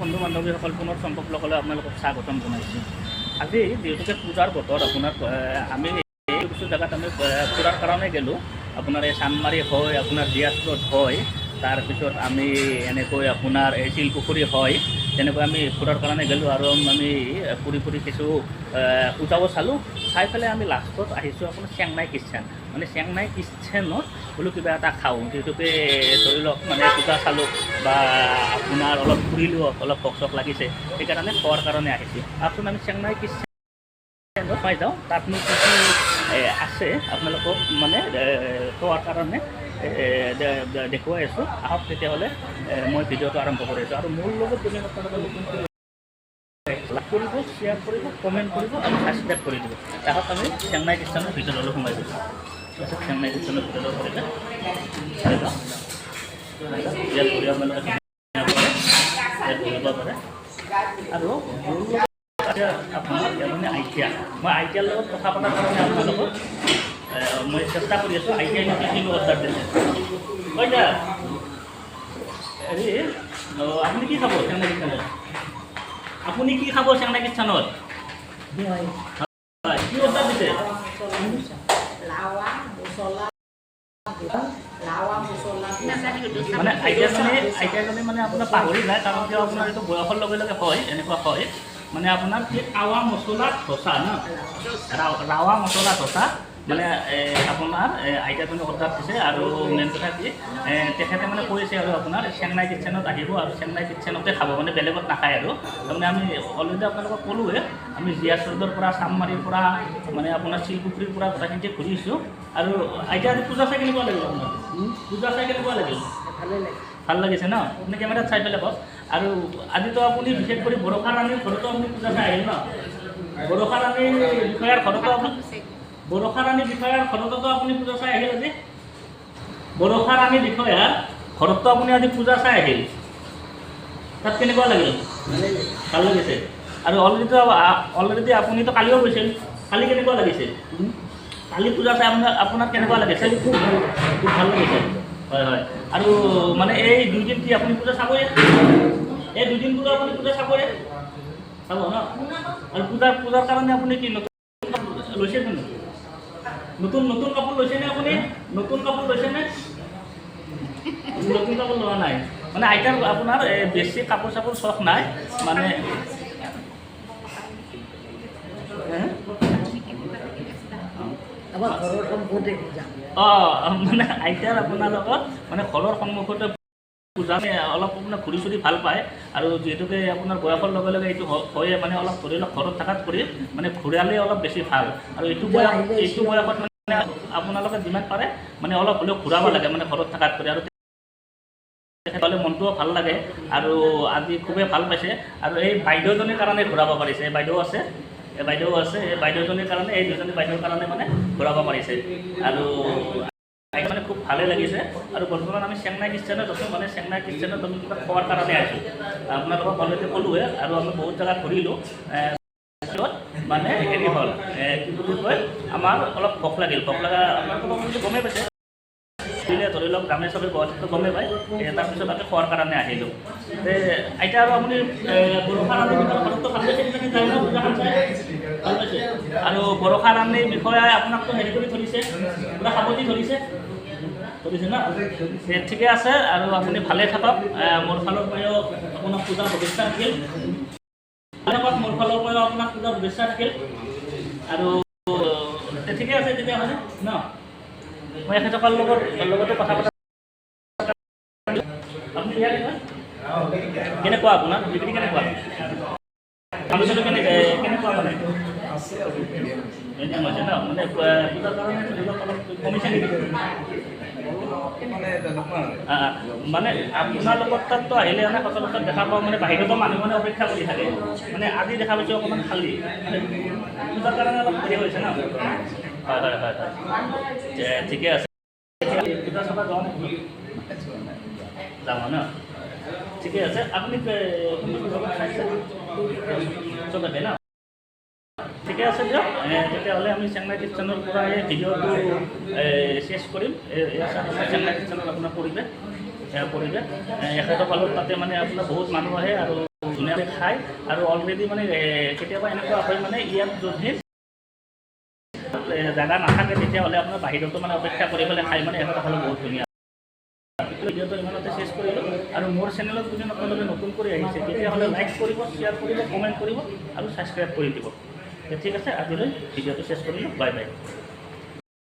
বন্ধু বান্ধৱীসকল পুনৰ সম্পৰ্ক লগালে আপোনালোকক স্বাগতম জনাইছোঁ। আজি যিহেতুকে পূজাৰ বতৰ আপোনাৰ আমি কিছু জেগাত আমি ফুৰাৰ কাৰণে গ'লোঁ। আপোনাৰ এই চানমাৰী হয়, আপোনাৰ জিয়াছ ৰোড হয়, তাৰপিছত আমি এনেকৈ আপোনাৰ এই শিলপুখুৰী হয়, তেনেকৈ আমি ফুৰাৰ কাৰণে গ'লোঁ আৰু আমি ফুৰি কিছু পূজাও চালোঁ। চাই পেলাই আমি লাষ্টত আহিছোঁ আপোনাৰ চেংনাই কিটচেন। মানে চেংনাই কিটচেনত বোলো কিবা এটা খাওঁ, যিহেতুকে ধৰি লওক মানে পূজা চালোঁ বা আপোনাৰ অলপ ফুৰিলোঁ, অলপ ভোক চোক লাগিছে, সেইকাৰণে খোৱাৰ কাৰণে আহিছোঁ। আচলতে আমি চেংনাই কিটচেন পাই যাওঁ, তাতনো কি কি আছে আপোনালোকক মানে খোৱাৰ কাৰণে দেখুৱাই আছোঁ। আহক তেতিয়াহ'লে মই ভিডিঅ'টো আৰম্ভ কৰিছোঁ। আৰু মোৰ লগত যদি আপোনালোকে নতুন লাইক কৰিব, শ্বেয়াৰ কৰিব, কমেণ্ট কৰিব আৰু ছাবস্ক্ৰাইব কৰি দিব। আহক আমি চেংনাই কিটচেনৰ ভিতৰলৈ সোমাই গৈছোঁ। তাৰপিছত চেংনাই কিটচেনৰ ভিতৰলৈ কৰিলে ইয়াত কৰি আপোনালোকে ইয়াত কৰিব পাৰে। আৰু আপোনাৰ মানে আইটিয়া, মই আইটিয়াৰ লগত কথা পতাৰ কাৰণে আপোনাৰ লগত মই চেষ্টা কৰি আছোঁ। আইটিয়াই কি কি অৰ্ডাৰ দিছে হয় দা হেৰি আপুনি কি খাব চেংনাই কিটচেনত? আপুনি কি খাব চেংনাই কিটচেনত? কি অৰ্ডাৰ দিছে? মানে আইডিয়াজনে মানে আপোনাৰ পাহৰি যায়, কাৰণ কিয় আপোনাৰ এইটো বয়সৰ লগে লগে হয়, এনেকুৱা হয়। মানে আপোনাৰ কি ৰাৱা মছলা ধোচা ন, ৰাৱা মছলা ধোচা মানে আপোনাৰ আইডিয়াজনে অৰ্ডাৰ দিছে। আৰু মেইন কথা কি তেখেতে মানে কৈছে আৰু আপোনাৰ চেংনাই কিটচেনত আহিব আৰু চেংনাই কিটচেনতে খাব, মানে বেলেগত নাখায়। আৰু তাৰমানে আমি অলৰেডি আপোনালোকক ক'লোৱে, আমি জিয়াছ ৰোডৰ পৰা, চানমাৰীৰ পৰা, মানে আপোনাৰ শিলপুখুৰীৰ পৰা গোটেইখিনিতে ঘূৰিছোঁ। আৰু আইডিয়া আজি পূজা চাই কেনেকুৱা লাগিল আপোনাৰ? পূজা চাই কেনেকুৱা লাগিল? ভাল লাগিছে ন? আপুনি কেমেৰাত চাই পেলাই কওক। আৰু আজিতো আপুনি বিশেষ কৰি বৰষা ৰাণীৰ ঘৰতো আপুনি পূজা চাই আহিল ন? বৰষা ৰাণীৰ বিষয়াৰ ঘৰতো বৰষা ৰাণী বিষয়াৰ ঘৰতো আপুনি পূজা চাই আহিল আজি? বৰষা ৰাণী বিষয়াৰ ঘৰতো আপুনি আজি পূজা চাই আহিল, তাত কেনেকুৱা লাগিল? ভাল লাগিছে। আৰু অলৰেডি আপুনিতো কালিও গৈছিল, কালি কেনেকুৱা লাগিছে? কালি পূজা চাই আপোনাৰ কেনেকুৱা লাগিছে? খুব ভাল লাগিছে। হয় হয়। আৰু মানে এই দুইদিন কি আপুনি পূজা চাবই? এই দুদিন বোলো আপুনি পূজা চাবই, চাব ন? আৰু পূজাৰ কাৰণে আপুনি কি নতুন লৈছে জানো? নতুন কাপোৰ লৈছেনে আপুনি? নতুন কাপোৰ লৈছেনে? নতুন কাপোৰ লোৱা নাই। মানে আইতাৰ আপোনাৰ বেছি কাপোৰ চাপোৰ চখ নাই, মানে মানে আইতাৰ আপোনাৰ লগত মানে ঘৰৰ সন্মুখতে পূজা অলপ আপোনাৰ ঘূৰি চুৰি ভাল পায়। আৰু যিহেতুকে আপোনাৰ বয়সৰ লগে লগে এইটো হয়ে, মানে অলপ ধৰি লওক ঘৰত থকাত কৰি মানে ঘূৰালে অলপ বেছি ভাল। আৰু এইটো বয়সত মানে আপোনালোকে যিমান পাৰে মানে অলপ হ'লেও ঘূৰাব লাগে, মানে ঘৰত থকাত কৰি। আৰু তেখেতসকলে মনটোও ভাল লাগে আৰু আজি খুবেই ভাল পাইছে। আৰু এই বাইদেউজনীৰ কাৰণে ঘূৰাব পাৰিছে, এই বাইদেউ আছে, এই বাইদেউজনীৰ কাৰণে, এই দুজনী বাইদেউৰ কাৰণে মানে ঘূৰাব পাৰিছে। আৰু মানে খুব ভালেই লাগিছে। আৰু বৰ্তমান আমি চেংনাই কিটচেনত আছোঁ, মানে চেংনাই কিটচেনত আমি কিবা খোৱাৰ কাৰণে আহিছোঁ। আপোনালোকক অলৰেডি ক'লোৱে, আৰু আমি বহুত জেগা ঘূৰিলোঁ। মানে হেৰি হ'ল, কি বুলি কয়, আমাৰ অলপ ভোক লাগিল। ভোক লগা আপোনালোকক গমেই পাইছে, ধৰি লওক গ্ৰামে চবে গুৱাহাটীতো গমেই পায়। তাৰপিছত আমি খোৱাৰ কাৰণে আহিলোঁ। এতিয়া আৰু আপুনি বৰষা ৰাণীৰ ঘৰততো ভাল পাইছে, যায় ন পূজাখন চাই? ভাল পাইছে। আৰু বৰষা ৰাণীৰ বিষয়ে আপোনাকতো হেৰি কৰি ধৰিছে, পূৰা সাৱটি ধৰিছে ন? ঠিকে আছে। আৰু আপুনি ভালে থাকক। মোৰ ফালৰ পৰাও আপোনাক পূজাৰ শুভেচ্ছা থাকিল। মোৰ ফালৰ পৰাও আপোনাক পূজাৰ শুভেচ্ছা থাকিল। আৰু ঠিকে আছে তেতিয়াহ'লে ন? মই এখেতসকলৰ লগতো কথা পতা। আপুনি কেনেকুৱা, আপোনাৰ বিক্ৰী কেনেকুৱা? আলোচনা কেনেকুৱা মানে হৈছে ন? মানে পূজাৰ কাৰণে অলপ কমিছে নেকি? মানে আপোনালোকৰ তাততো আহিলে মানে সচৰাচৰ দেখা পাওঁ, মানে বাহিৰতো মানুহ মানে অপেক্ষা কৰি থাকে। মানে আজি দেখা পাইছোঁ অকণমান খালী, মানে পূজাৰ কাৰণে অলপ হেৰি হৈছে ন? হয় হয় হয় হয়, ঠিকে আছে। পূজা চাব যাব ন? ঠিকে আছে। আপুনি চবতে ন? ঠিকে আছে দিয়ক। তেতিয়াহ'লে আমি চেংনাই কিটচেনৰ পৰা এই ভিডিঅ'টো শেষ কৰিম। চেংনাই কিটচেনত আপোনাৰ পৰিৱেশ এখেতৰ ফালত তাতে মানে আপোনাৰ বহুত মানুহ আহে। আৰু ধুনীয়াকৈ খায় আৰু অলৰেডি মানে কেতিয়াবা এনেকুৱা হয় মানে ইয়াত যদি জেগা নাথাকে তেতিয়াহ'লে আপোনাৰ বাহিৰতো মানে অপেক্ষা কৰি পেলাই খাই মানে এটা হ'লে বহুত ধুনীয়া। ভিডিঅ'টো ইমানতে চেছ কৰিলোঁ আৰু মোৰ চেনেলত যদি আপোনালোকে নতুন কৰি আহিছে তেতিয়াহ'লে লাইক কৰিব, শ্বেয়াৰ কৰিব, কমেণ্ট কৰিব আৰু ছাবস্ক্ৰাইব কৰি দিব। ঠিক আছে, আজিলৈ ভিডিঅ'টো চেছ কৰিলোঁ। Bye bye.